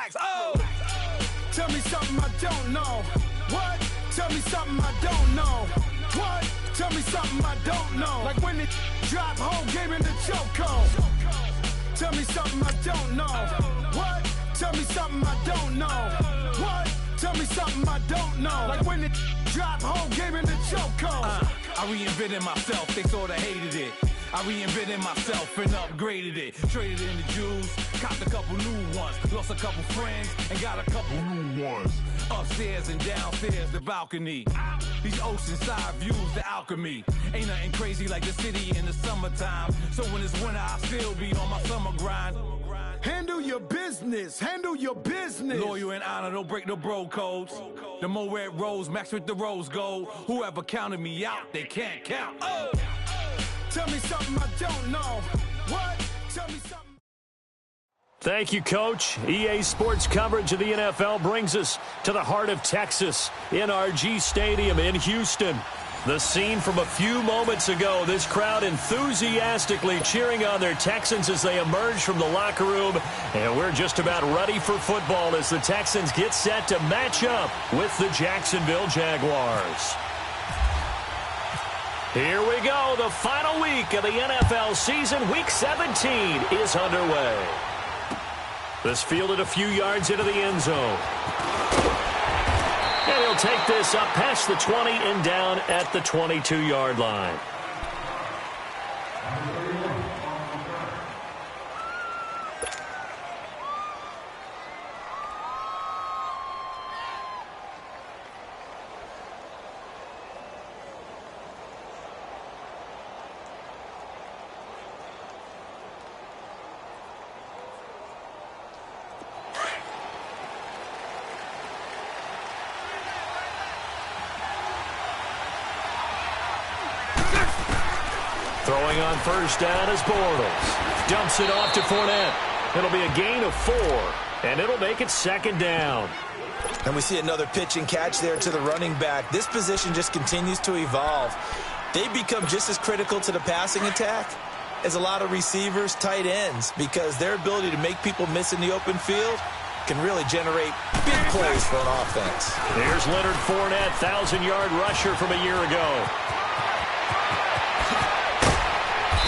relax. Oh! Tell me something I don't know. What? Tell me something I don't know. What? Tell me something I don't know. Like when it drop whole game in the chokehold. Tell me something I don't know. What? Tell me something I don't know. What? Tell me something I don't know. Like when it drop whole game in the chokehold. I reinvented myself, they sorta hated it. I reinvented myself and upgraded it. Traded in the Jews, copped a couple new ones. Lost a couple friends and got a couple new ones. Upstairs and downstairs, the balcony. These oceanside views, the alchemy. Ain't nothing crazy like the city in the summertime. So when it's winter, I still be on my summer grind. Handle your business, handle your business. Loyal and honor, don't break the bro codes. The more red rose, max with the rose gold. Whoever counted me out, they can't count. Oh! Tell me something I don't know. What? Tell me something. Thank you, Coach. EA Sports coverage of the NFL brings us to the heart of Texas, NRG Stadium in Houston. The scene from a few moments ago, this crowd enthusiastically cheering on their Texans as they emerge from the locker room. And we're just about ready for football as the Texans get set to match up with the Jacksonville Jaguars. Here we go. The final week of the NFL season. Week 17 is underway. This fielded a few yards into the end zone. And he'll take this up past the 20 and down at the 22-yard line. Throwing on first down is Bortles. Dumps it off to Fournette. It'll be a gain of 4, and it'll make it second down. And we see another pitch and catch there to the running back. This position just continues to evolve. They become just as critical to the passing attack as a lot of receivers, tight ends, because their ability to make people miss in the open field can really generate big plays for an offense. Here's Leonard Fournette, 1,000-yard rusher from a year ago.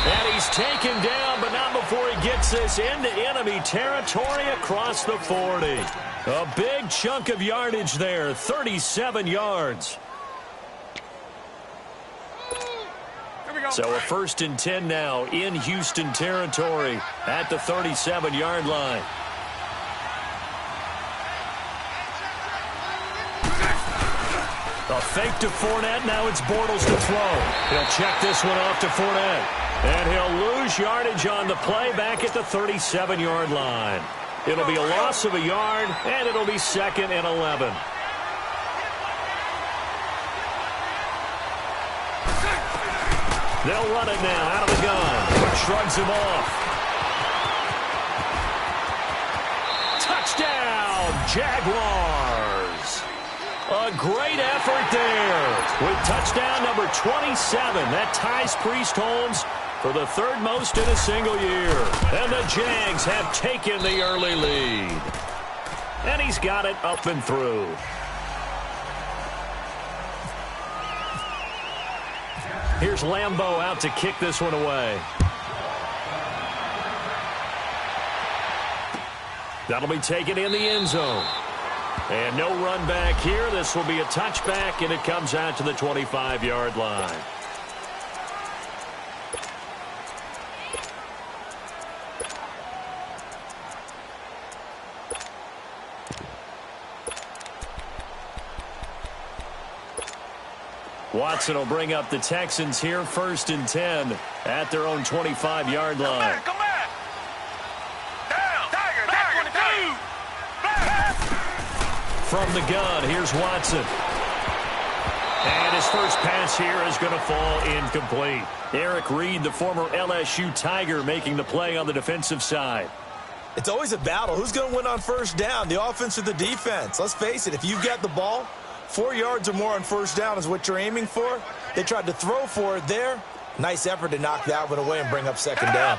And he's taken down, but not before he gets this into enemy territory across the 40. A big chunk of yardage there, 37 yards. So a 1st and 10 now in Houston territory at the 37-yard line. A fake to Fournette. Now it's Bortles to throw. He'll check this one off to Fournette. And he'll lose yardage on the play back at the 37-yard line. It'll be a loss of a yard, and it'll be 2nd and 11. They'll run it now out of the gun. Shrugs him off. Touchdown, Jaguars. A great effort there. With touchdown number 27, that ties Priest Holmes for the 3rd most in a single year. And the Jags have taken the early lead. And he's got it up and through. Here's Lambeau out to kick this one away. That'll be taken in the end zone. And no run back here. This will be a touchback, and it comes out to the 25-yard line. Watson will bring up the Texans here, 1st and 10 at their own 25-yard line. Come back. Down. Tiger. Back. From the gun, here's Watson. And his first pass here is going to fall incomplete. Eric Reed, the former LSU Tiger, making the play on the defensive side. It's always a battle. Who's going to win on first down, the offense or the defense? Let's face it, if you've got the ball, 4 yards or more on first down is what you're aiming for. They tried to throw for it there. Nice effort to knock that one away and bring up second down.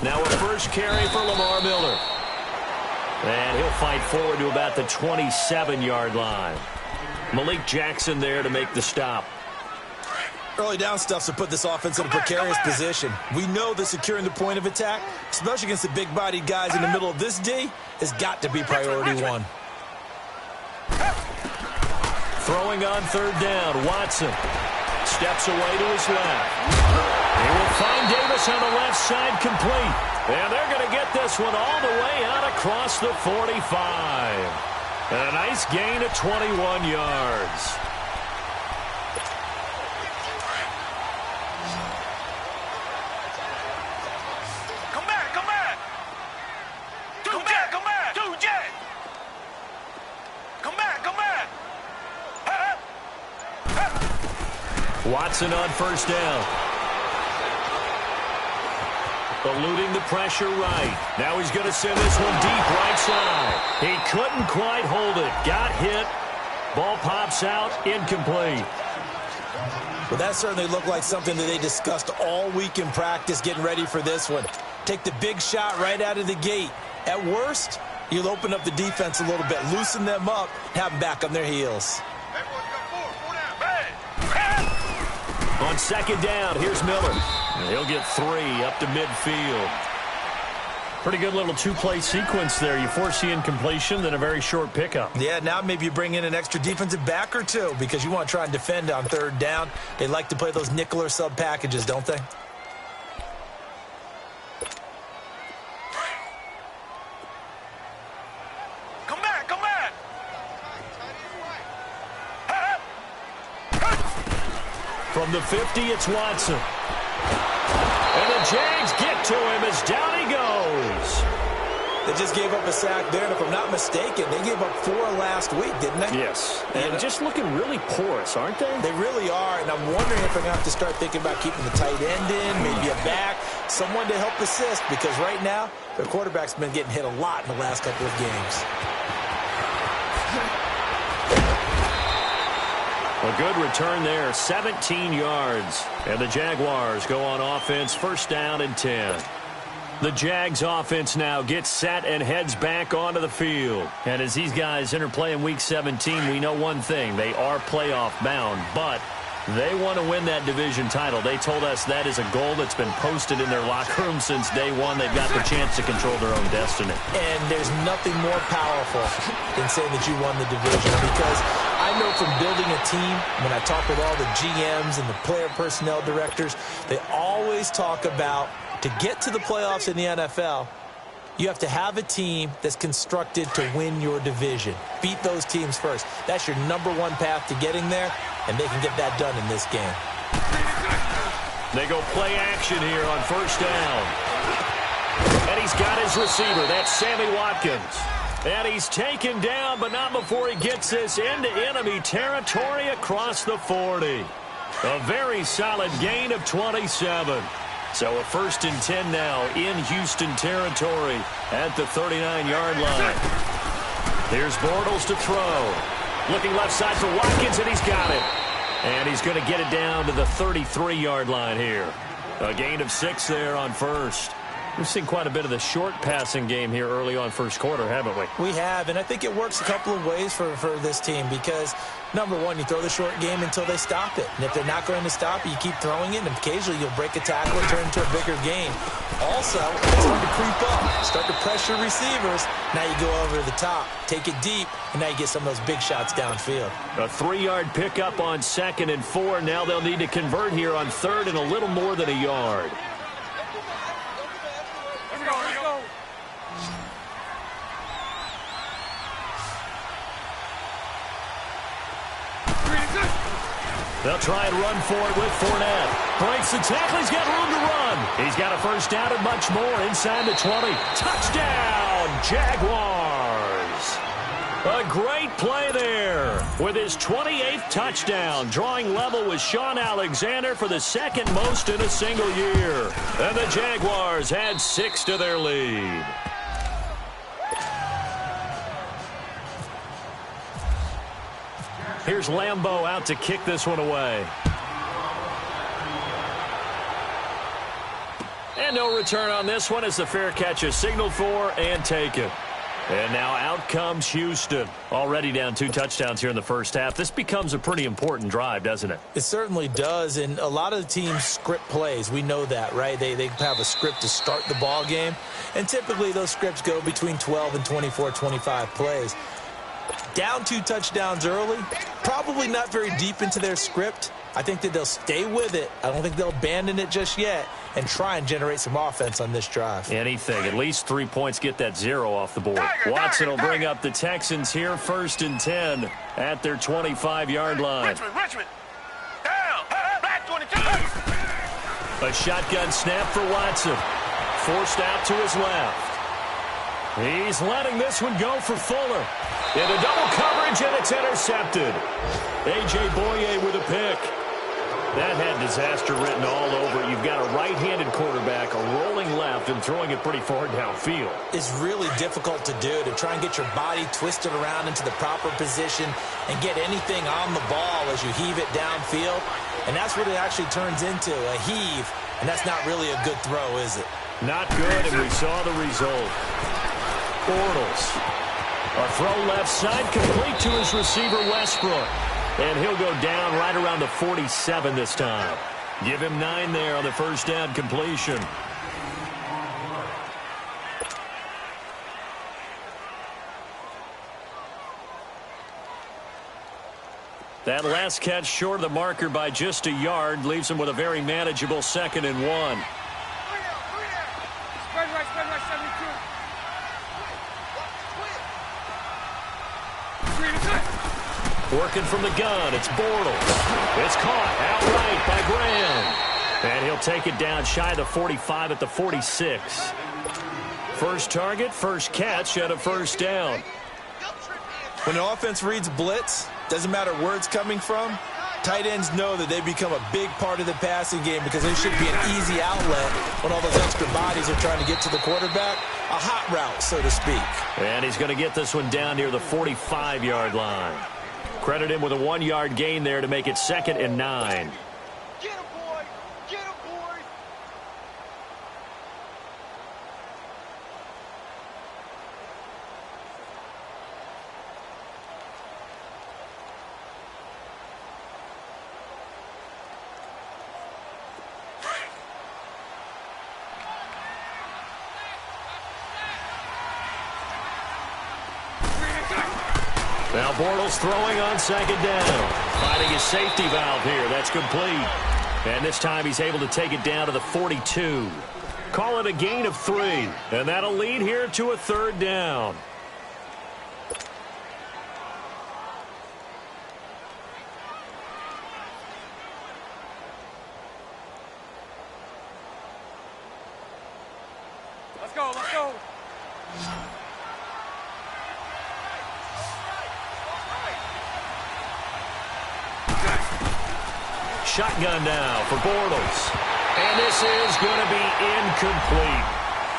Now a first carry for Lamar Miller. fight forward to about the 27-yard line. Malik Jackson there to make the stop. Early down stuff to put this offense in a precarious position. We know that securing the point of attack, especially against the big-bodied guys in the middle of this D, has got to be priority one. Throwing on third down, Watson steps away to his left. He will find Davis on the left side, complete. And they're going to get this one all the way out across the 45. And a nice gain of 21 yards. Watson on first down. Eluding the pressure right. Now he's going to send this one deep right side. He couldn't quite hold it. Got hit. Ball pops out. Incomplete. Well, that certainly looked like something that they discussed all week in practice getting ready for this one. Take the big shot right out of the gate. At worst, you'll open up the defense a little bit, loosen them up, have them back on their heels. On second down, here's Miller. And he'll get 3 up to midfield. Pretty good little two-play sequence there. You force the incompletion, then a very short pickup. Yeah, now maybe you bring in an extra defensive back or two because you want to try and defend on third down. They like to play those nickel or sub packages, don't they? From the 50, it's Watson. And the Jags get to him as down he goes. They just gave up a sack there, and if I'm not mistaken, they gave up 4 last week, didn't they? Yes. And just looking really porous, aren't they? They really are, and I'm wondering if they're going to have to start thinking about keeping the tight end in, maybe a back, someone to help assist, because right now, their quarterback's been getting hit a lot in the last couple of games. A good return there, 17 yards. And the Jaguars go on offense, first down and 10. The Jags offense now gets set and heads back onto the field. And as these guys interplay in Week 17, we know one thing. They are playoff bound, but they want to win that division title. They told us that is a goal that's been posted in their locker room since day one. They've got the chance to control their own destiny. And there's nothing more powerful than saying that you won the division, because I know from building a team, when I talk with all the GMs and the player personnel directors, they always talk about, to get to the playoffs in the NFL, you have to have a team that's constructed to win your division. Beat those teams first. That's your #1 path to getting there, and they can get that done in this game. They go play action here on first down. And he's got his receiver. That's Sammy Watkins. And he's taken down, but not before he gets this into enemy territory across the 40. A very solid gain of 27. So a first and 10 now in Houston territory at the 39-yard line. Here's Bortles to throw. Looking left side for Watkins, and he's got it. And he's going to get it down to the 33-yard line here. A gain of 6 there on first. We've seen quite a bit of the short passing game here early on first quarter, haven't we? We have, and I think it works a couple of ways for this team because, #1, you throw the short game until they stop it. And if they're not going to stop it, you keep throwing it, and occasionally you'll break a tackle and turn into a bigger game. Also, it's hard to creep up, start to pressure receivers. Now you go over to the top, take it deep, and now you get some of those big shots downfield. A 3-yard pickup on 2nd and 4. Now they'll need to convert here on 3rd and a little more than a yard. They'll try and run for it with Fournette. Breaks the tackle. He's got room to run. He's got a first down and much more inside the 20. Touchdown, Jaguars. A great play there with his 28th touchdown, drawing level with Sean Alexander for the 2nd most in a single year. And the Jaguars add 6 to their lead. Here's Lambeau out to kick this one away. And no return on this one as the fair catch is signaled for and taken. And now out comes Houston. Already down 2 touchdowns here in the first half. This becomes a pretty important drive, doesn't it? It certainly does, and a lot of the teams script plays. We know that, right? They have a script to start the ball game, and typically those scripts go between 12 and 24, 25 plays. Down 2 touchdowns early, probably not very deep into their script. I think that they'll stay with it. I don't think they'll abandon it just yet and try and generate some offense on this drive. Anything. At least 3 points, get that 0 off the board. Watson will bring up the Texans here, 1st and 10 at their 25-yard line. Richmond. Down. Back 22. A shotgun snap for Watson. Forced out to his left. He's letting this one go for Fuller. Into double coverage, and it's intercepted. A.J. Boye with a pick. That had disaster written all over it. You've got a right-handed quarterback, a rolling left, and throwing it pretty far downfield. It's really difficult to do, to try and get your body twisted around into the proper position and get anything on the ball as you heave it downfield. And that's what it actually turns into, a heave. And that's not really a good throw, is it? Not good, and we saw the result. Bortles. A throw left side, complete to his receiver, Westbrook. And he'll go down right around the 47 this time. Give him 9 there on the first down completion. That last catch short of the marker by just a yard leaves him with a very manageable 2nd and 1. Spread right, 72. Working from the gun, it's Bortles. It's caught outright by Graham. And he'll take it down shy of the 45 at the 46. First target, first catch, and a first down. When the offense reads blitz, doesn't matter where it's coming from, tight ends know that they become a big part of the passing game because they should be an easy outlet when all those extra bodies are trying to get to the quarterback. A hot route, so to speak. And he's going to get this one down near the 45-yard line. Credit him with a 1-yard gain there to make it 2nd and 9. Get him, boy! Get him, boy! Now Bortles throwing on 2nd down. Finding his safety valve here. That's complete. And this time he's able to take it down to the 42. Call it a gain of 3. And that'll lead here to a 3rd down. Let's go, let's go. Shotgun now for Bortles. And this is going to be incomplete.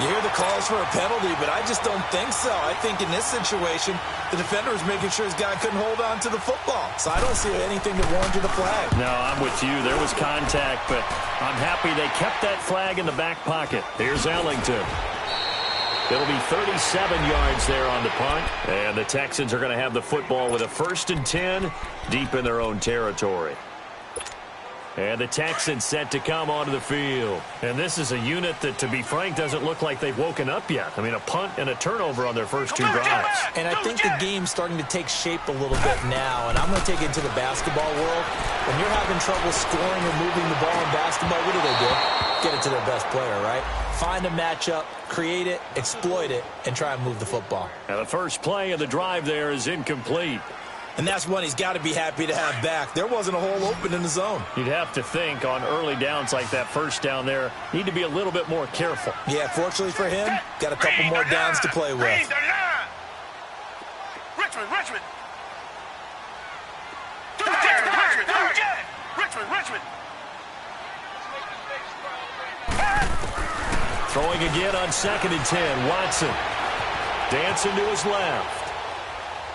You hear the calls for a penalty, but I just don't think so. I think in this situation, the defender was making sure his guy couldn't hold on to the football. So I don't see anything that warranted a flag. No, I'm with you. There was contact, but I'm happy they kept that flag in the back pocket. Here's Ellington. It'll be 37 yards there on the punt. And the Texans are going to have the football with a 1st and 10 deep in their own territory. And the Texans set to come onto the field. And this is a unit that, to be frank, doesn't look like they've woken up yet. I mean, a punt and a turnover on their first 2 drives. And I think the game's starting to take shape a little bit now. And I'm going to take it to the basketball world. When you're having trouble scoring or moving the ball in basketball, what do? Get it to their best player, right? Find a matchup, create it, exploit it, and try and move the football. And the first play of the drive there is incomplete. And that's one he's got to be happy to have back. There wasn't a hole open in the zone. You'd have to think on early downs like that first down there, need to be a little bit more careful. Yeah, fortunately for him, got a couple more downs to play with. Richmond. Richmond. Throwing again on 2nd and 10. Watson dancing to his left.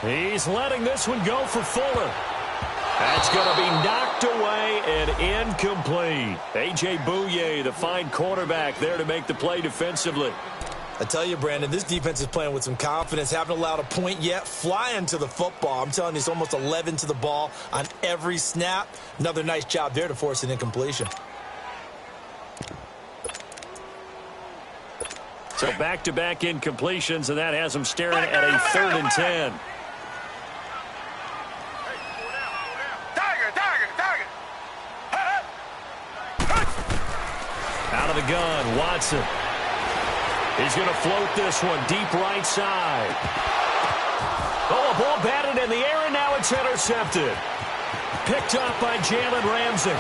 He's letting this one go for Fuller. That's going to be knocked away and incomplete. A.J. Boye, the fine cornerback, there to make the play defensively. I tell you, Brandon, this defense is playing with some confidence. Haven't allowed a point yet. Flying to the football. I'm telling you, it's almost 11 to the ball on every snap. Another nice job there to force an incompletion. So back-to-back incompletions, and that has them staring at a 3rd and 10. Out of the gun, Watson. He's going to float this one deep right side. Oh, a ball batted in the air, and now it's intercepted. Picked up by Jalen Ramsey.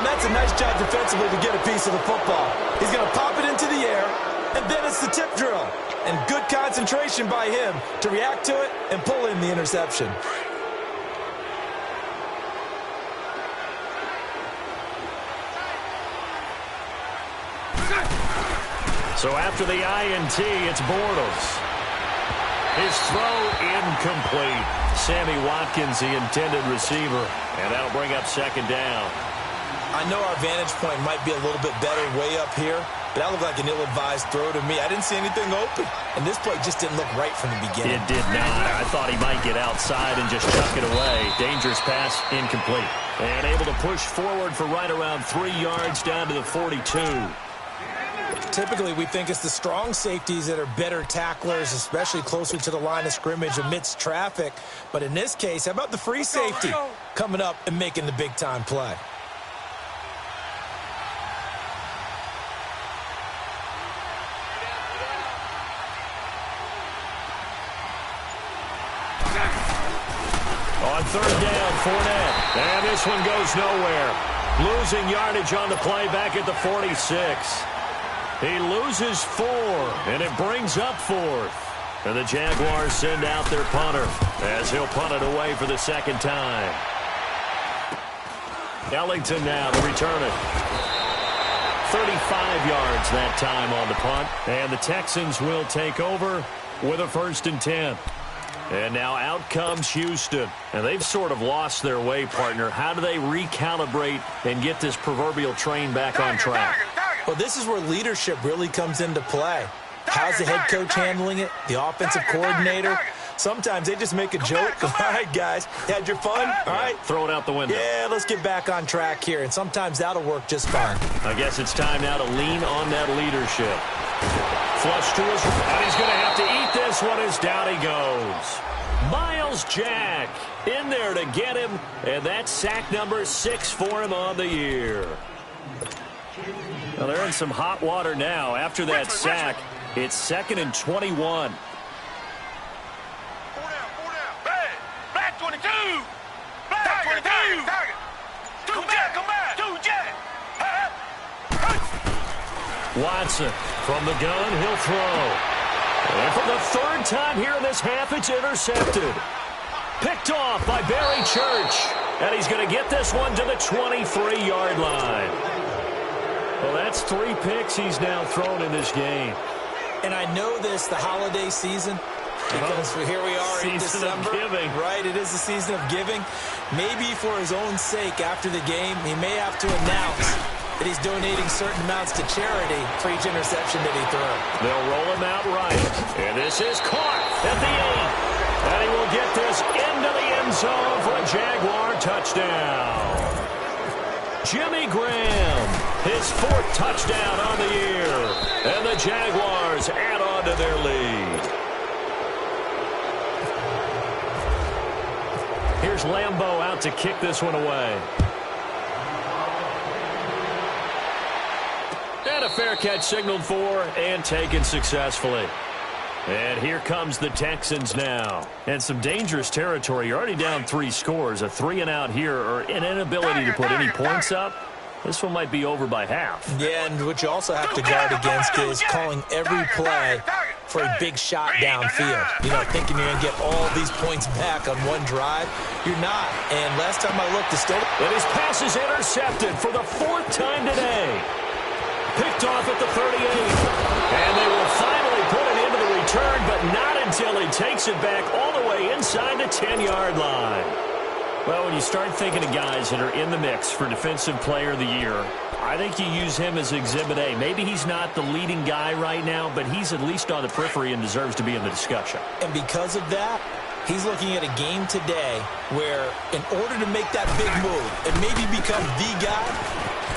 That's a nice job defensively to get a piece of the football. He's going to pop it into the air, and then it's the tip drill. And good concentration by him to react to it and pull in the interception. So after the INT, it's Bortles. His throw incomplete. Sammy Watkins, the intended receiver. And that'll bring up 2nd down. I know our vantage point might be a little bit better way up here, but that looked like an ill-advised throw to me. I didn't see anything open, and this play just didn't look right from the beginning. It did not. I thought he might get outside and just chuck it away. Dangerous pass, incomplete. And able to push forward for right around 3 yards down to the 42. Typically, we think it's the strong safeties that are better tacklers, especially closer to the line of scrimmage amidst traffic. But in this case, how about the free safety coming up and making the big-time play? On 3rd down, Fournette. And this one goes nowhere. Losing yardage on the play back at the 46. He loses 4, and it brings up 4th. And the Jaguars send out their punter as he'll punt it away for the 2nd time. Ellington now to return it. 35 yards that time on the punt. And the Texans will take over with a 1st and 10. And now out comes Houston. And they've sort of lost their way, partner. How do they recalibrate and get this proverbial train back on track? Well, this is where leadership really comes into play. How's the head coach handling it? The offensive coordinator? Sometimes they just make a joke. All right, guys, had your fun? All right. Throw it out the window. Yeah, let's get back on track here. And sometimes that'll work just fine. I guess it's time now to lean on that leadership. Flush to his, and he's going to have to eat this one as down he goes. Miles Jack in there to get him, and that's sack number 6 for him on the year. Well, they're in some hot water now. After that sack, it's 2nd and 21. Black 22. Black 22. Come back. Watson from the gun, he'll throw. And for the 3rd time here in this half, it's intercepted. Picked off by Barry Church. And he's going to get this one to the 23-yard line. Well, that's 3 picks he's now thrown in this game. And I know this, the holiday season, because here we are in December. Season of giving. Right, it is the season of giving. Maybe for his own sake after the game, he may have to announce that he's donating certain amounts to charity for each interception that he threw. They'll roll him out right. And this is caught at the 8. And he will get this into the end zone for a Jaguar touchdown. Jimmy Graham, his 4th touchdown on the year. And the Jaguars add on to their lead. Here's Lambeau out to kick this one away. And a fair catch signaled for and taken successfully. And here comes the Texans now. And some dangerous territory. You're already down 3 scores. A 3-and-out here or an inability to put any points up. This one might be over by half. Yeah, and what you also have to guard against is calling every play for a big shot downfield. You know, thinking you're going to get all these points back on one drive. You're not. And last time I looked, the still. And his pass is intercepted for the 4th time today. Picked off at the 38. And they will finally put it into the return, but not until he takes it back all the way inside the 10-yard line. Well, when you start thinking of guys that are in the mix for Defensive Player of the Year, I think you use him as Exhibit A. Maybe he's not the leading guy right now, but he's at least on the periphery and deserves to be in the discussion. And because of that, he's looking at a game today where in order to make that big move and maybe become the guy,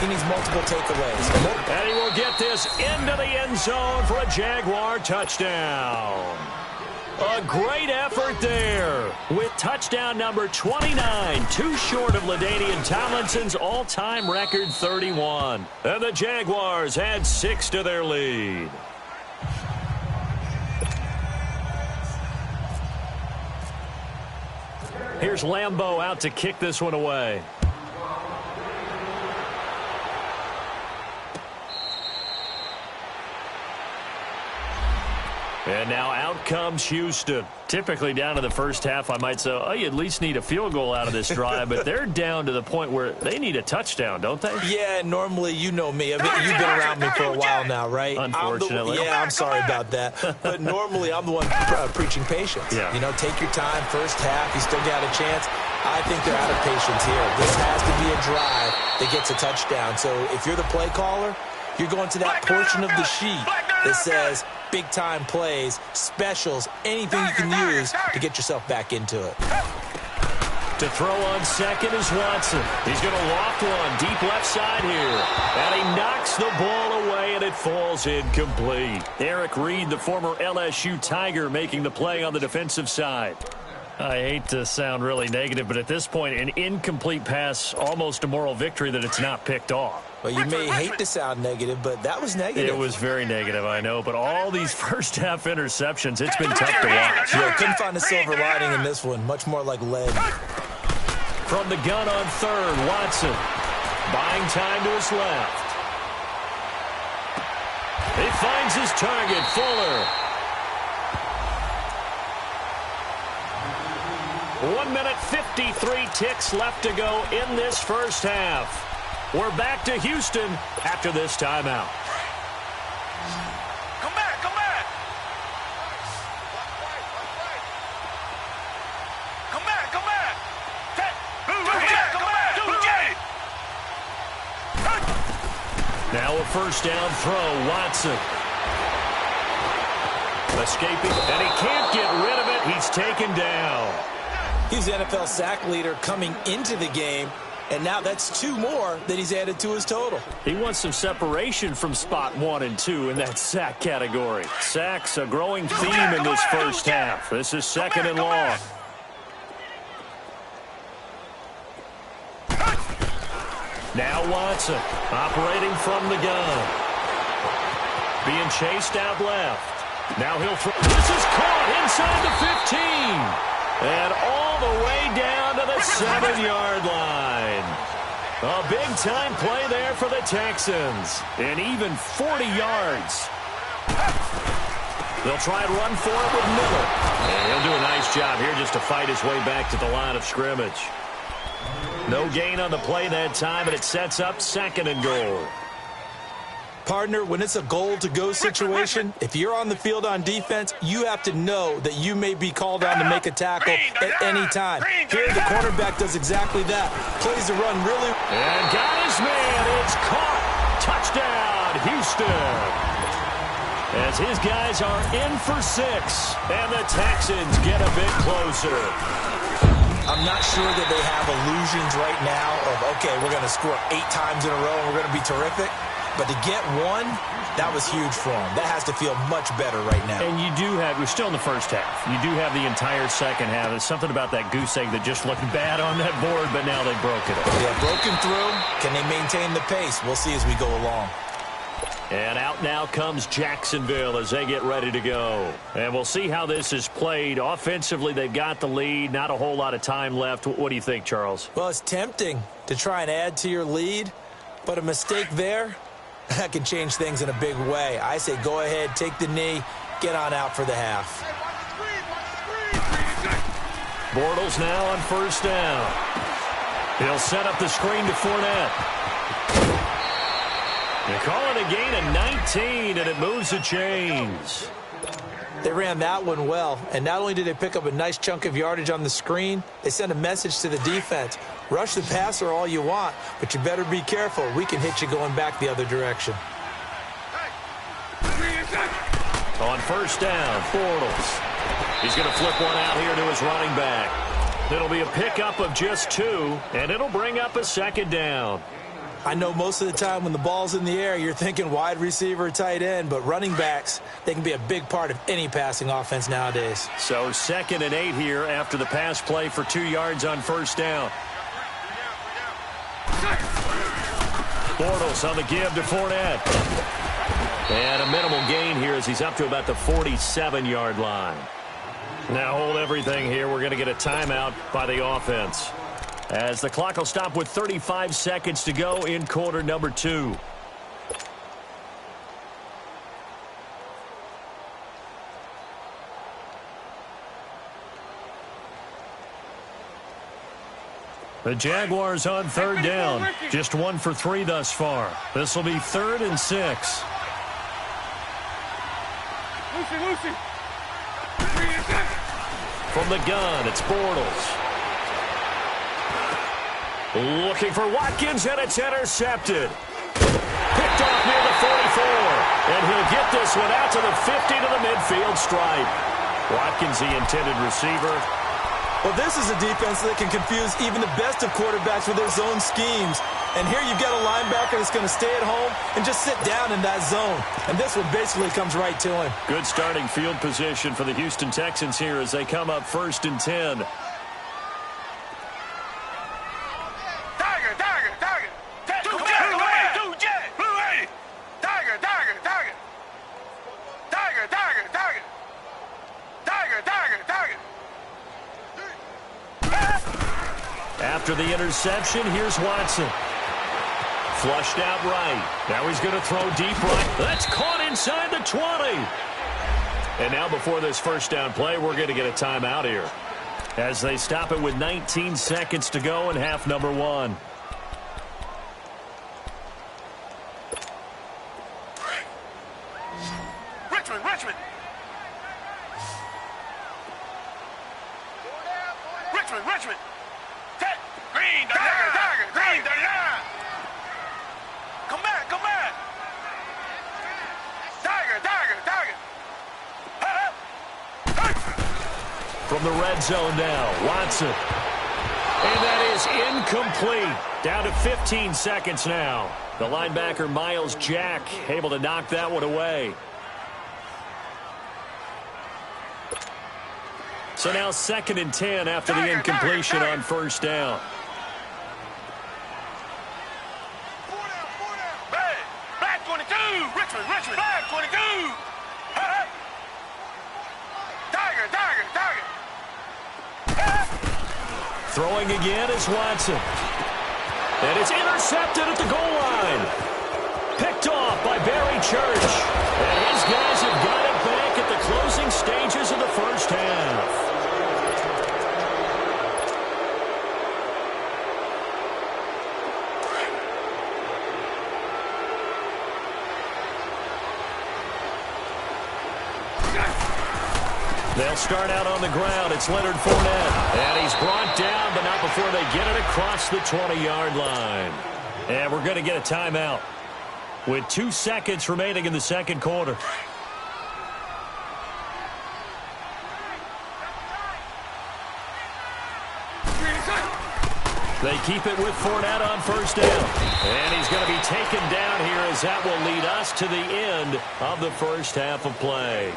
he needs multiple takeaways. And he will get this into the end zone for a Jaguar touchdown. A great effort there with touchdown number 29, too short of LaDainian Tomlinson's all-time record 31. And the Jaguars add 6 to their lead. Here's Lambeau out to kick this one away. And now out comes Houston. Typically down to the first half, I might say, oh, you at least need a field goal out of this drive, but they're down to the point where they need a touchdown, don't they? Yeah, normally, you know me. I mean, you've been around me for a while now, right? Unfortunately. I'm sorry about that. But normally, I'm the one preaching patience. Yeah. You know, take your time, first half, you still got a chance. I think they're out of patience here. This has to be a drive that gets a touchdown. So if you're the play caller, you're going to that portion of the sheet that says big-time plays, specials, anything you can use to get yourself back into it. To throw on second is Watson. He's going to loft one deep left side here. And he knocks the ball away, and it falls incomplete. Eric Reed, the former LSU Tiger, making the play on the defensive side. I hate to sound really negative, but at this point, an incomplete pass, almost a moral victory that it's not picked off. Well, you may hate to sound negative, but that was negative. It was very negative, I know. But all these first-half interceptions, it's been tough to watch. Yeah, couldn't find a silver lining in this one. Much more like lead. From the gun on third, Watson. Buying time to his left. He finds his target, Fuller. 1 minute, 53 ticks left to go in this first half. We're back to Houston after this timeout. Come back, come back. Come back, come back. Now a first down throw, Watson. Escaping, and he can't get rid of it. He's taken down. He's the NFL sack leader coming into the game, and now that's 2 more that he's added to his total. He wants some separation from spot 1 and 2 in that sack category. Sacks a growing theme in this first half. This is second and long. Now Watson operating from the gun. Being chased out left. Now he'll throw. This is caught inside the 15. And all the way down to the 7-yard line. A big-time play there for the Texans. And even 40 yards. They'll try and run for it with Miller. And he'll do a nice job here just to fight his way back to the line of scrimmage. No gain on the play that time, and it sets up second and goal. Partner, when it's a goal-to-go situation, if you're on the field on defense, you have to know that you may be called on to make a tackle at any time. Here, the cornerback does exactly that. Plays the run really. And got his man. It's caught. Touchdown, Houston. As his guys are in for 6, and the Texans get a bit closer. I'm not sure that they have illusions right now of, okay, we're going to score 8 times in a row and we're going to be terrific. But to get 1, that was huge for them. That has to feel much better right now. And you do have, we're still in the first half. You do have the entire second half. There's something about that goose egg that just looked bad on that board, but now they broke it. Yeah, broken through. Can they maintain the pace? We'll see as we go along. And out now comes Jacksonville as they get ready to go. And we'll see how this is played. Offensively, they've got the lead. Not a whole lot of time left. What do you think, Charles? Well, it's tempting to try and add to your lead, but a mistake there, that can change things in a big way. I say go ahead, take the knee, get on out for the half. Bortles now on first down. He'll set up the screen to Fournette. They call it a gain of 19, and it moves the chains. They ran that one well, and not only did they pick up a nice chunk of yardage on the screen, they sent a message to the defense. Rush the passer all you want, but you better be careful. We can hit you going back the other direction. On first down, Bortles. He's going to flip one out here to his running back. It'll be a pickup of just 2, and it'll bring up a second down. I know most of the time when the ball's in the air, you're thinking wide receiver, tight end, but running backs, they can be a big part of any passing offense nowadays. So 2nd and 8 here after the pass play for 2 yards on first down. Bortles on the give to Fournette. And a minimal gain here as he's up to about the 47-yard line. Now hold everything here. We're going to get a timeout by the offense, as the clock will stop with 35 seconds to go in quarter number 2. The Jaguars on 3rd down. Just 1 for 3 thus far. This will be 3rd and 6. From the gun, it's Bortles. Looking for Watkins, and it's intercepted. Picked off near the 44. And he'll get this one out to the 50 to the midfield stripe. Watkins, the intended receiver. Well, this is a defense that can confuse even the best of quarterbacks with their zone schemes. And here you've got a linebacker that's going to stay at home and just sit down in that zone. And this one basically comes right to him. Good starting field position for the Houston Texans here as they come up 1st and 10. After the interception, here's Watson. Flushed out right. Now he's going to throw deep right. That's caught inside the 20. And now before this first down play, we're going to get a timeout here, as they stop it with 19 seconds to go in half number 1. Richmond. Green, Come back. From the red zone now, Watson. And that is incomplete. Down to 15 seconds now. The linebacker, Miles Jack, able to knock that one away. So now 2nd and 10 after the incompletion on first down. Black 22, Richmond, Black 22. Tiger. Throwing again is Watson. And it's intercepted at the goal line. Picked off by Barry Church. And his guys have got it back at the closing stages of the first half. They'll start out on the ground. It's Leonard Fournette. And he's brought down, but not before they get it across the 20-yard line. And we're going to get a timeout with 2 seconds remaining in the second quarter. They keep it with Fournette on first down. And he's going to be taken down here, as that will lead us to the end of the first half of play.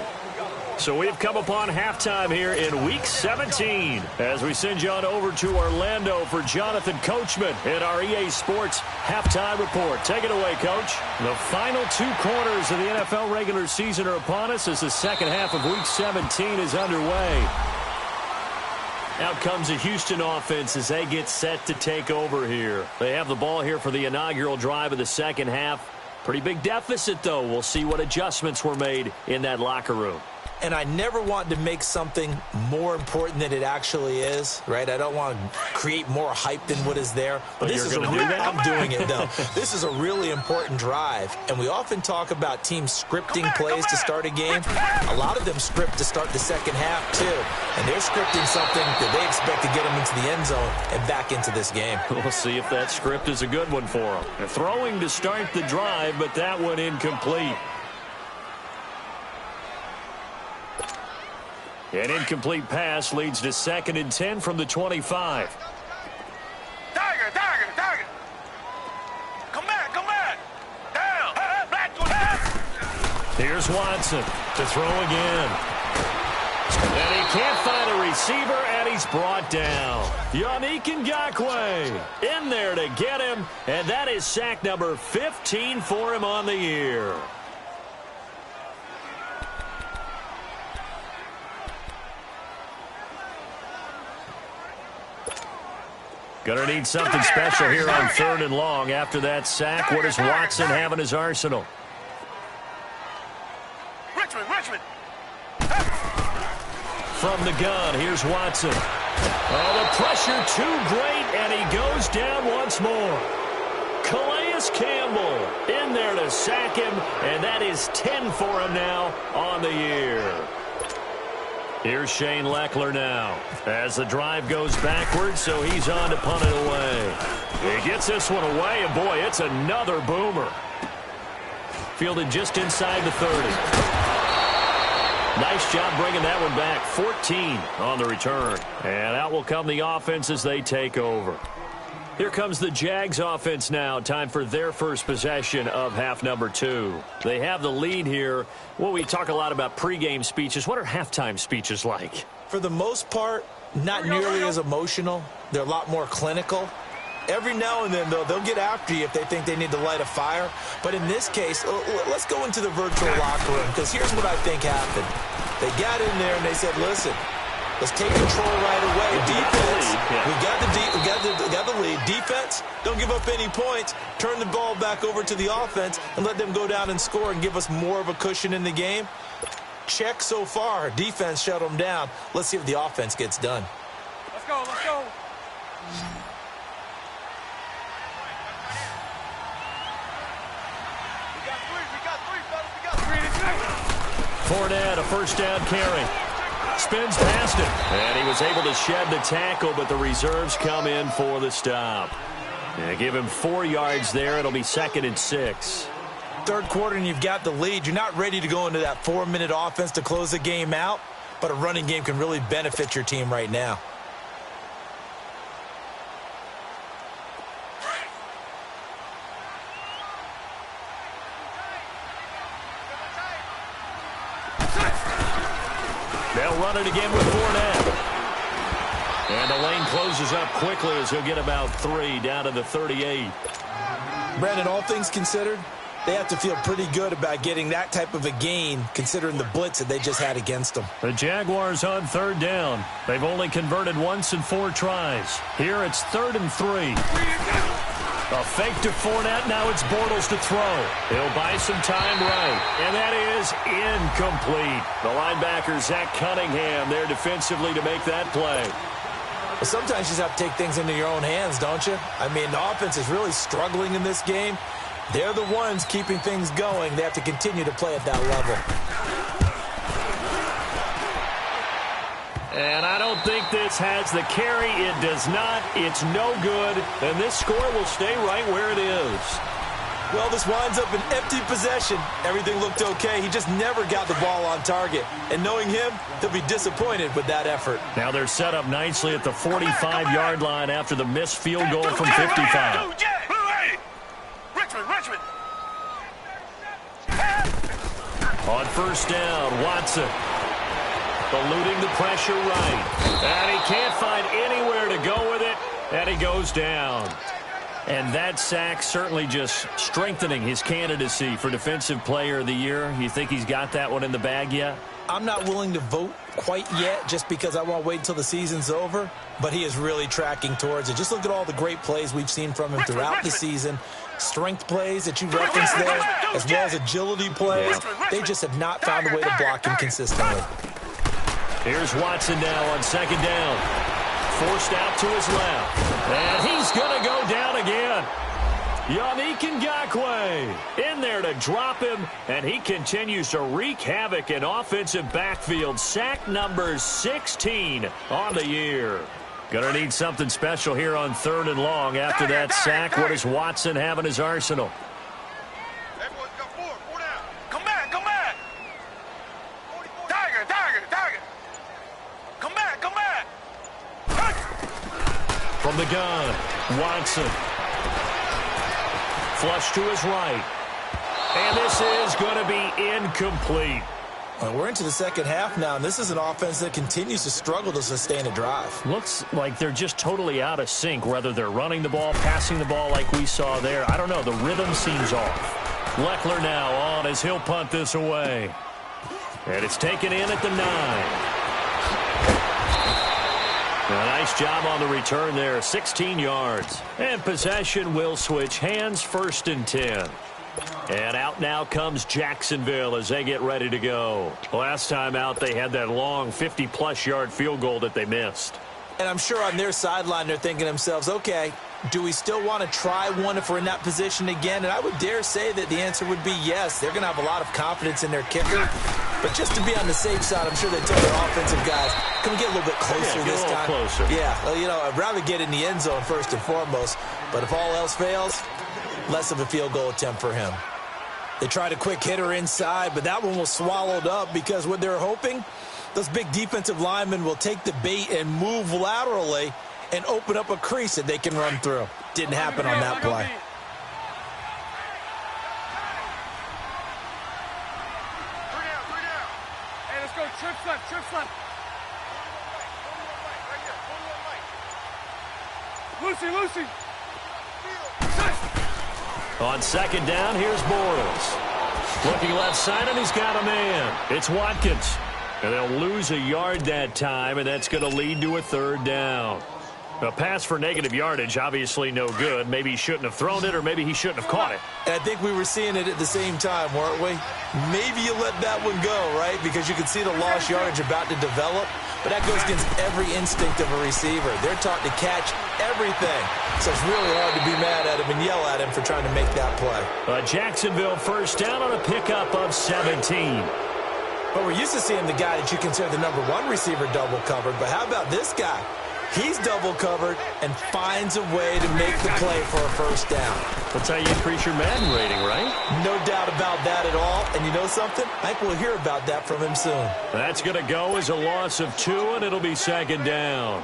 So we've come upon halftime here in Week 17 as we send you on over to Orlando for Jonathan Coachman in our EA Sports Halftime Report. Take it away, Coach. The final 2 quarters of the NFL regular season are upon us as the second half of Week 17 is underway. Out comes the Houston offense as they get set to take over here. They have the ball here for the inaugural drive of the second half. Pretty big deficit, though. We'll see what adjustments were made in that locker room. and I never want to make something more important than it actually is, right? I don't want to create more hype than what is there. But this is a I'm doing it, though. This is a really important drive, and we often talk about teams scripting plays to start a game. A lot of them script to start the second half, too, and they're scripting something that they expect to get them into the end zone and back into this game. We'll see if that script is a good one for them. They're throwing to start the drive, but that one incomplete. An incomplete pass leads to 2nd and 10 from the 25. Tiger. Come back. Down. Black one down. Here's Watson to throw again. And he can't find a receiver, and he's brought down. Yannick Ngakoue in there to get him, and that is sack number 15 for him on the year. Going to need something special here on 3rd and long. After that sack, what does Watson have in his arsenal? Richmond. From the gun, here's Watson. Oh, the pressure too great, and he goes down once more. Calais Campbell in there to sack him, and that is 10 for him now on the year. Here's Shane Leckler now as the drive goes backwards, so he's on to punt it away. He gets this one away, and boy, it's another boomer. Fielded just inside the 30. Nice job bringing that one back. 14 on the return. And out will come the offense as they take over. Here comes the Jags offense now. Time for their first possession of half number 2. They have the lead here. Well, we talk a lot about pregame speeches. What are halftime speeches like? For the most part, not nearly as emotional. They're a lot more clinical. Every now and then, though, they'll get after you if they think they need to light a fire. But in this case, let's go into the virtual locker room, because here's what I think happened. They got in there and they said, listen, let's take control right away. Defense, we got the lead. Defense, don't give up any points. Turn the ball back over to the offense and let them go down and score and give us more of a cushion in the game. Check so far. Defense shut them down. Let's see if the offense gets done. Let's go. Fournette, a first down carry. Spins past him. And he was able to shed the tackle, but the reserves come in for the stop. And give him 4 yards there. It'll be 2nd and 6. Third quarter and you've got the lead. You're not ready to go into that 4-minute offense to close the game out, but a running game can really benefit your team right now. They'll run it again with Fournette. And the lane closes up quickly as he'll get about 3 down to the 38. Brandon, all things considered, they have to feel pretty good about getting that type of a gain considering the blitz that they just had against them. The Jaguars on 3rd down. They've only converted once in 4 tries. Here it's 3rd and 3. A fake to Fournette. Now it's Bortles to throw. He'll buy some time right. And that is incomplete. The linebacker, Zach Cunningham, there defensively to make that play. Well, sometimes you just have to take things into your own hands, don't you? I mean, the offense is really struggling in this game. They're the ones keeping things going. They have to continue to play at that level. And I don't think this has the carry. It does not. It's no good. And this score will stay right where it is. Well, this winds up an empty possession. Everything looked okay. He just never got the ball on target. And knowing him, he'll be disappointed with that effort. Now they're set up nicely at the 45-yard line after the missed field goal from 55. Richmond. On first down, Watson. Eluding the pressure right. And he can't find anywhere to go with it. And he goes down. And that sack certainly just strengthening his candidacy for Defensive Player of the Year. You think he's got that one in the bag yet? I'm not willing to vote quite yet just because I want to wait until the season's over, but he is really tracking towards it. Just look at all the great plays we've seen from him throughout the season. Strength plays that you referenced there, as well as agility plays. They just have not found a way to block him consistently. Here's Watson now on second down. Forced out to his left. And he's going to go down again. Yannick Ngakoue in there to drop him, and he continues to wreak havoc in offensive backfield. Sack number 16 on the year. Gonna need something special here on 3rd and long. After that sack, what does Watson have in his arsenal? Everyone's got four down. Come back, come back. Tiger. Come back. From the gun, Watson. Flush to his right. And this is going to be incomplete. Well, we're into the second half now, and this is an offense that continues to struggle to sustain a drive. Looks like they're just totally out of sync, whether they're running the ball, passing the ball like we saw there. I don't know. The rhythm seems off. Leckler now on as he'll punt this away. And it's taken in at the 9. A nice job on the return there, 16 yards. And possession will switch hands, 1st and 10. And out now comes Jacksonville as they get ready to go. Last time out, they had that long 50-plus yard field goal that they missed. And I'm sure on their sideline, they're thinking to themselves, okay, do we still want to try one if we're in that position again? And I would dare say that the answer would be yes. They're going to have a lot of confidence in their kicker. But just to be on the safe side, I'm sure they tell their offensive guys, can we get a little bit closer this time? Closer. Yeah, well, you know, I'd rather get in the end zone first and foremost. But if all else fails, less of a field goal attempt for him. They tried a quick hitter inside, but that one was swallowed up because what they're hoping, those big defensive linemen will take the bait and move laterally and open up a crease that they can run through. Didn't happen on that play. Three down. Hey, let's go. Trip slap. Lucy. On second down, here's Bortles. Looking left side, and he's got a man. It's Watkins. And they'll lose a yard that time, and that's going to lead to a 3rd down. A pass for negative yardage, obviously no good. Maybe he shouldn't have thrown it, or maybe he shouldn't have caught it. And I think we were seeing it at the same time, weren't we? Maybe you let that one go, right? Because you can see the lost yardage about to develop. But that goes against every instinct of a receiver. They're taught to catch everything. So it's really hard to be mad at him and yell at him for trying to make that play. Jacksonville 1st down on a pickup of 17. But we're used to seeing the guy that you consider the number 1 receiver double covered. But how about this guy? He's double covered and finds a way to make the play for a 1st down. That's how you increase your Madden rating, right? No doubt about that at all. And you know something? I think we'll hear about that from him soon. That's going to go as a loss of 2, and it'll be 2nd down.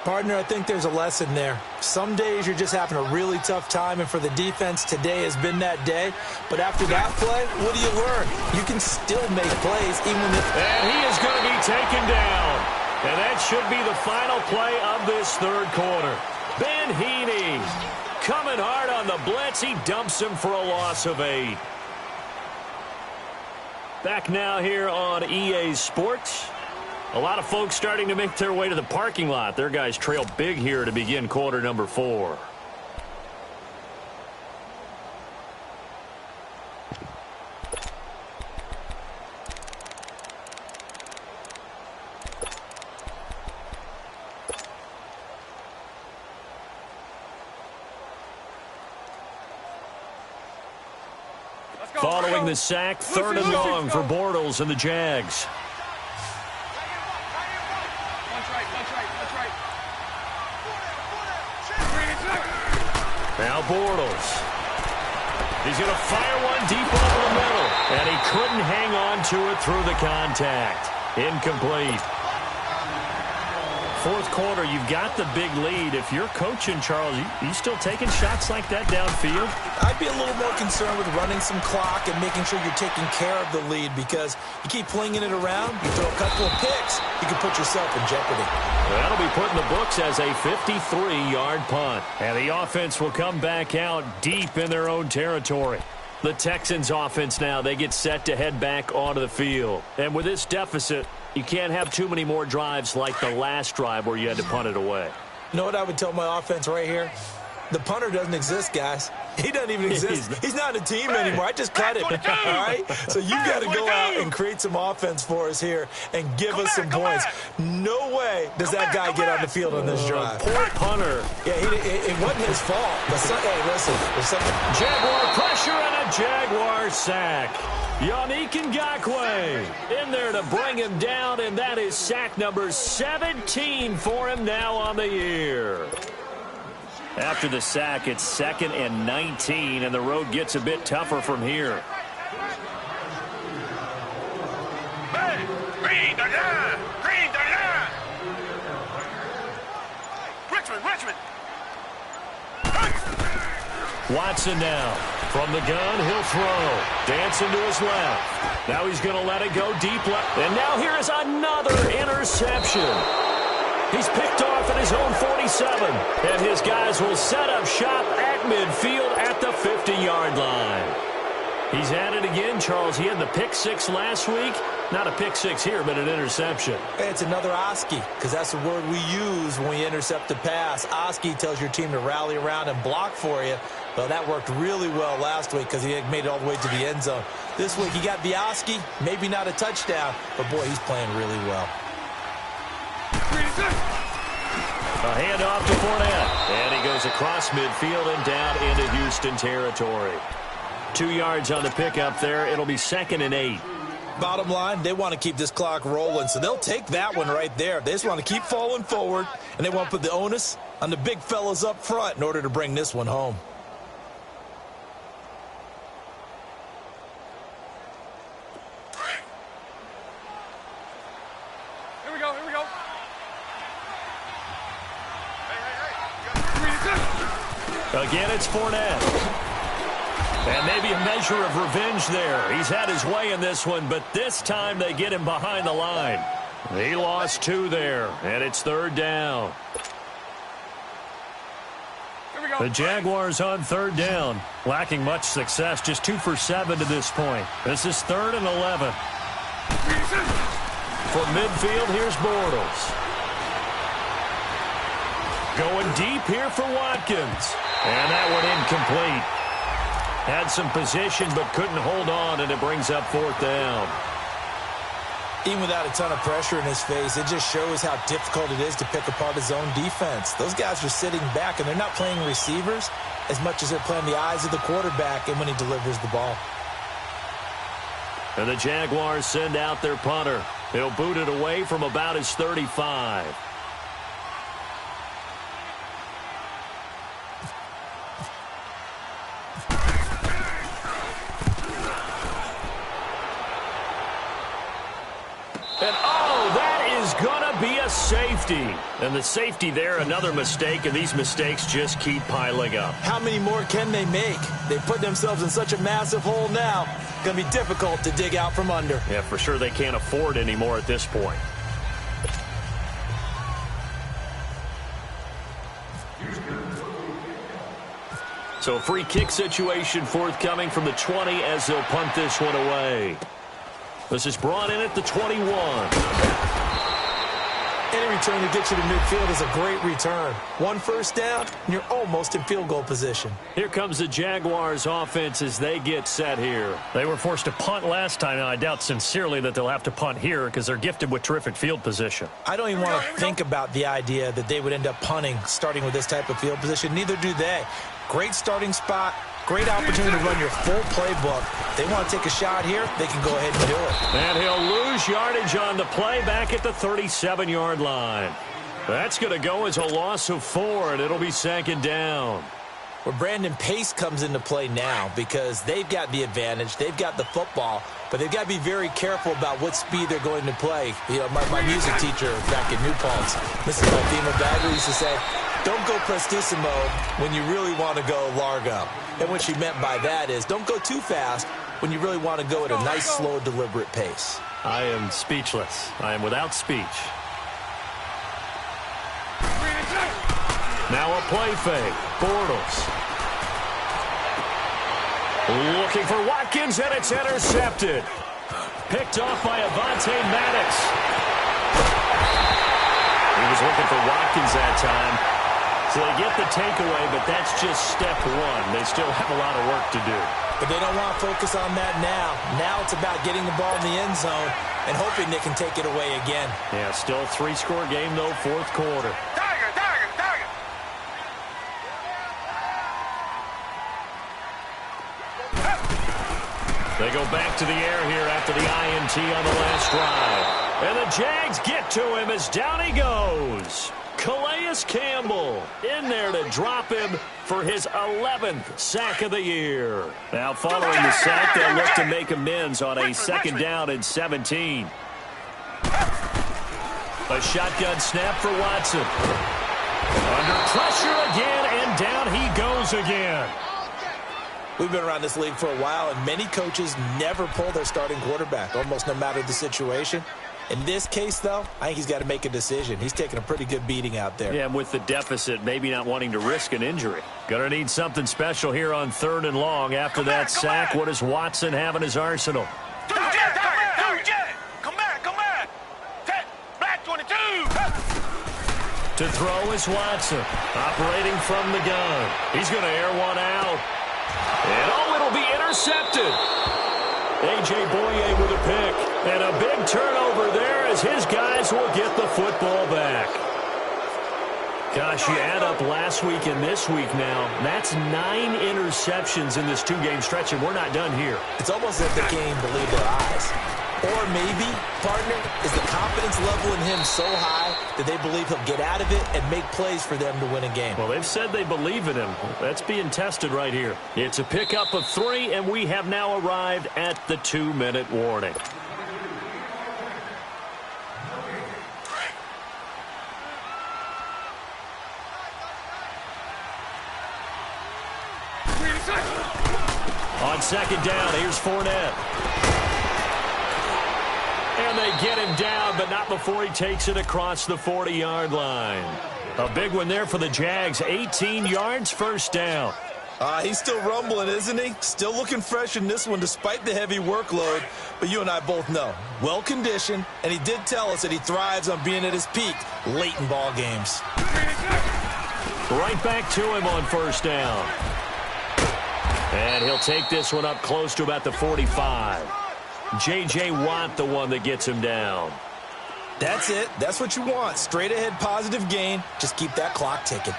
Partner, I think there's a lesson there. Some days you're just having a really tough time, and for the defense, today has been that day. But after that play, what do you learn? You can still make plays even if... And he is going to be taken down. And that should be the final play of this 3rd quarter. Ben Heaney coming hard on the blitz. He dumps him for a loss of 8. Back now here on EA Sports. A lot of folks starting to make their way to the parking lot. Their guys trail big here to begin quarter number 4. Following the sack, 3rd and long for Bortles and the Jags. Now Bortles. He's going to fire one deep over the middle. And he couldn't hang on to it through the contact. Incomplete. fourth quarter, you've got the big lead. If you're coaching, Charles, you still taking shots like that downfield? I'd be a little more concerned with running some clock and making sure you're taking care of the lead, because you keep flinging it around, you throw a couple of picks, you can put yourself in jeopardy. That'll be put in the books as a 53-yard punt. And the offense will come back out deep in their own territory. The Texans offense now, they get set to head back onto the field. And with this deficit, you can't have too many more drives like the last drive where you had to punt it away. You know what I would tell my offense right here? The punter doesn't exist, guys. He doesn't even exist. He's not a team anymore. I just cut him. All right? So you've got to go out and create some offense for us here and give us some points. No way does that guy get on the field on this drive. Poor punter. Yeah, it wasn't his fault. But hey, listen. There's something. Jaguar pressure and a Jaguar sack. Yannick Ngakoue in there to bring him down, and that is sack number 17 for him now on the year. After the sack, it's 2nd and 19, and the road gets a bit tougher from here. Hey, green the line! Green the line! Richmond! Watson now. From the gun, he'll throw. Dancing to his left. Now he's going to let it go deep left. And now here is another interception. He's picked off at his own 47. And his guys will set up shop at midfield at the 50-yard line. He's at it again, Charles. He had the pick six last week. Not a pick six here, but an interception. Hey, it's another Oski, because that's the word we use when we intercept the pass. Oski tells your team to rally around and block for you. Well, that worked really well last week because he made it all the way to the end zone. This week, he got the Oski, maybe not a touchdown, but, boy, he's playing really well. A handoff to Fournette. And he goes across midfield and down into Houston territory. 2 yards on the pickup there. It'll be 2nd and 8. Bottom line, they want to keep this clock rolling, so they'll take that one right there. They just want to keep falling forward, and they want to put the onus on the big fellas up front in order to bring this one home. Here we go. Again, it's Fournette. And maybe a measure of revenge there. He's had his way in this one, but this time they get him behind the line. He lost 2 there, and it's 3rd down. Here we go. The Jaguars on 3rd down, lacking much success, just 2 for 7 to this point. This is 3rd and 11. From midfield, here's Bortles. Going deep here for Watkins. And that one incomplete. Had some position but couldn't hold on, and it brings up 4th down. Even without a ton of pressure in his face, it just shows how difficult it is to pick apart his own defense. Those guys are sitting back, and they're not playing receivers as much as they're playing the eyes of the quarterback and when he delivers the ball. And the Jaguars send out their punter. He'll boot it away from about his 35. And, oh, that is going to be a safety. And the safety there, another mistake, and these mistakes just keep piling up. How many more can they make? They put themselves in such a massive hole now. It's going to be difficult to dig out from under. Yeah, for sure they can't afford anymore at this point. So free kick situation forthcoming from the 20 as they'll punt this one away. This is brought in at the 21. Any return that gets you to midfield is a great return. 1 first down, and you're almost in field goal position. Here comes the Jaguars offense as they get set here. They were forced to punt last time, and I doubt sincerely that they'll have to punt here because they're gifted with terrific field position. I don't even want to think about the idea that they would end up punting starting with this type of field position. Neither do they. Great starting spot. Great opportunity to run your full playbook. If they want to take a shot here, they can go ahead and do it. And he'll lose yardage on the play back at the 37-yard line. That's going to go as a loss of 4, and it'll be 2nd down. Well, Brandon, pace comes into play now because they've got the advantage. They've got the football, but they've got to be very careful about what speed they're going to play. You know, my music teacher back in New Paltz, Mrs. Malthema Bagley, used to say, don't go prestissimo when you really want to go largo. And what she meant by that is don't go too fast when you really want to go at a nice, slow, deliberate pace. I am speechless. I am without speech. Now a play fake. Bortles. Looking for Watkins, and it's intercepted. Picked off by Avonte Maddox. He was looking for Watkins that time. So they get the takeaway, but that's just step one. They still have a lot of work to do. But they don't want to focus on that now. Now it's about getting the ball in the end zone and hoping they can take it away again. Yeah, still 3-score game, though, fourth quarter. They go back to the air here after the INT on the last drive. And the Jags get to him as down he goes. Calais Campbell in there to drop him for his 11th sack of the year. Now following the sack, they'll look to make amends on a second down and 17. A shotgun snap for Watson. Under pressure again, and down he goes again. We've been around this league for a while, and many coaches never pull their starting quarterback, almost no matter the situation. In this case, though, I think he's got to make a decision. He's taking a pretty good beating out there. Yeah, and with the deficit, maybe not wanting to risk an injury. Gonna need something special here on 3rd and long. After that sack, what does Watson have in his arsenal? Come back. Black 22. To throw is Watson, operating from the gun. He's going to air one out. And, it'll be intercepted. A.J. Boye with a pick. And a big turnover there as his guys will get the football back. Gosh, you add up last week and this week now. That's 9 interceptions in this 2-game stretch, and we're not done here. It's almost as if they can't even believe their eyes. Or maybe, partner, is the confidence level in him so high that they believe he'll get out of it and make plays for them to win a game. Well, they've said they believe in him. That's being tested right here. It's a pickup of 3, and we have now arrived at the 2-minute warning. On second down, here's Fournette. And they get him down, but not before he takes it across the 40-yard line. A big one there for the Jags. 18 yards, first down. He's still rumbling, isn't he? Still looking fresh in this one despite the heavy workload. But you and I both know, well-conditioned, and he did tell us that he thrives on being at his peak late in ball games. Right back to him on first down. And he'll take this one up close to about the 45. J.J. Watt, the one that gets him down. That's it. That's what you want. Straight ahead, positive gain. Just keep that clock ticking.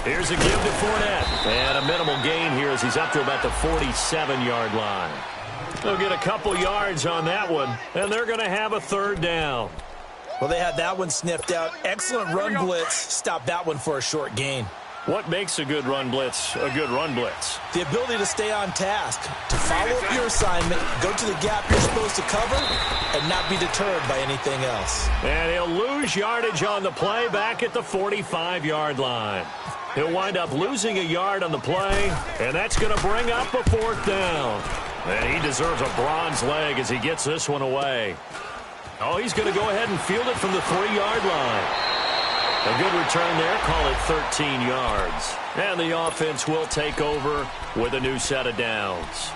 Here's a give to Fournette. And a minimal gain here as he's up to about the 47-yard line. They'll get a couple yards on that one, and they're going to have a 3rd down. Well, they had that one sniffed out. Excellent run blitz. Stop that one for a short gain. What makes a good run blitz a good run blitz? The ability to stay on task, to follow up your assignment, go to the gap you're supposed to cover, and not be deterred by anything else. And he'll lose yardage on the play back at the 45-yard line. He'll wind up losing a yard on the play, and that's going to bring up a 4th down. And he deserves a bronze leg as he gets this one away. Oh, he's going to go ahead and field it from the 3-yard line. A good return there, call it 13 yards. And the offense will take over with a new set of downs.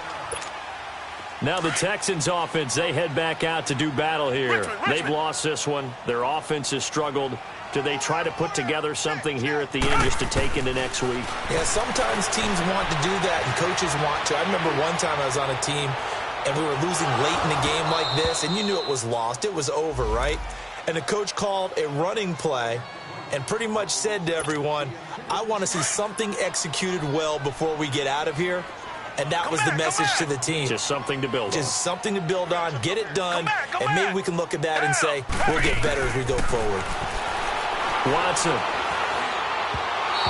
Now the Texans offense, they head back out to do battle here. They've lost this one. Their offense has struggled. Do they try to put together something here at the end just to take into next week? Yeah, sometimes teams want to do that and coaches want to. I remember one time I was on a team and we were losing late in a game like this, and you knew it was lost. It was over, right? And the coach called a running play and pretty much said to everyone, I want to see something executed well before we get out of here. And that was the message to the team. Just something to build on. Just something to build on, get it done, and maybe we can look at that and say, we'll get better as we go forward. Watson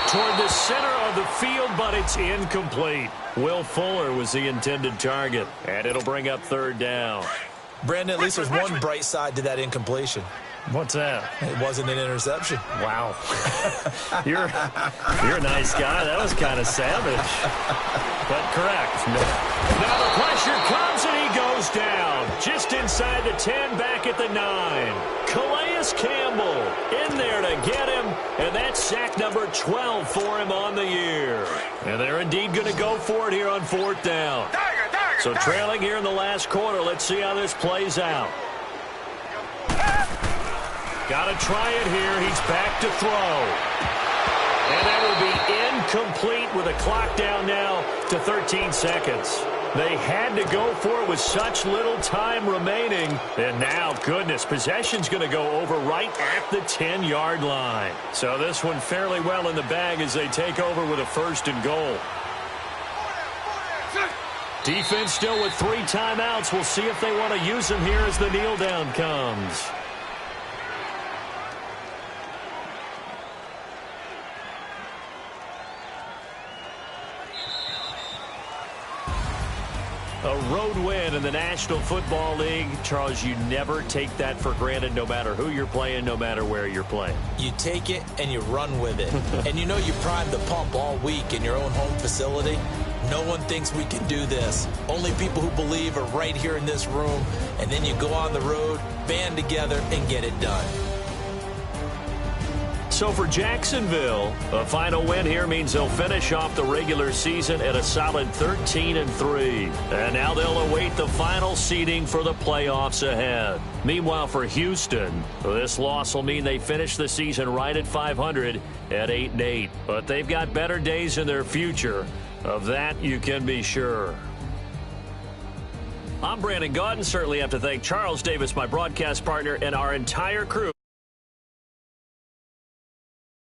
toward the center of the field, but it's incomplete. Will Fuller was the intended target, and it'll bring up third down. Brandon, at least there's one bright side to that incompletion. What's that? It wasn't an interception. Wow. You're a nice guy. That was kind of savage. But correct. Now the pressure comes, and he goes down. Just inside the 10, back at the 9. Calais Campbell in there to get him, and that's sack number 12 for him on the year. And they're indeed going to go for it here on fourth down. So trailing here in the last quarter, let's see how this plays out. Got to try it here. He's back to throw. And that will be incomplete with a clock down now to 13 seconds. They had to go for it with such little time remaining. And now, goodness, possession's going to go over right at the 10-yard line. So this one fairly well in the bag as they take over with a 1st and goal. Defense still with 3 timeouts. We'll see if they want to use them here as the kneel down comes. A road win in the National Football League. Charles, you never take that for granted no matter who you're playing, no matter where you're playing. You take it and you run with it. And you know you primed the pump all week in your own home facility. No one thinks we can do this. Only people who believe are right here in this room. And then you go on the road, band together, and get it done. So for Jacksonville, a final win here means they'll finish off the regular season at a solid 13-3. And now they'll await the final seeding for the playoffs ahead. Meanwhile, for Houston, this loss will mean they finish the season right at 500 at 8-8. But they've got better days in their future. Of that, you can be sure. I'm Brandon Gaudin. Certainly have to thank Charles Davis, my broadcast partner, and our entire crew.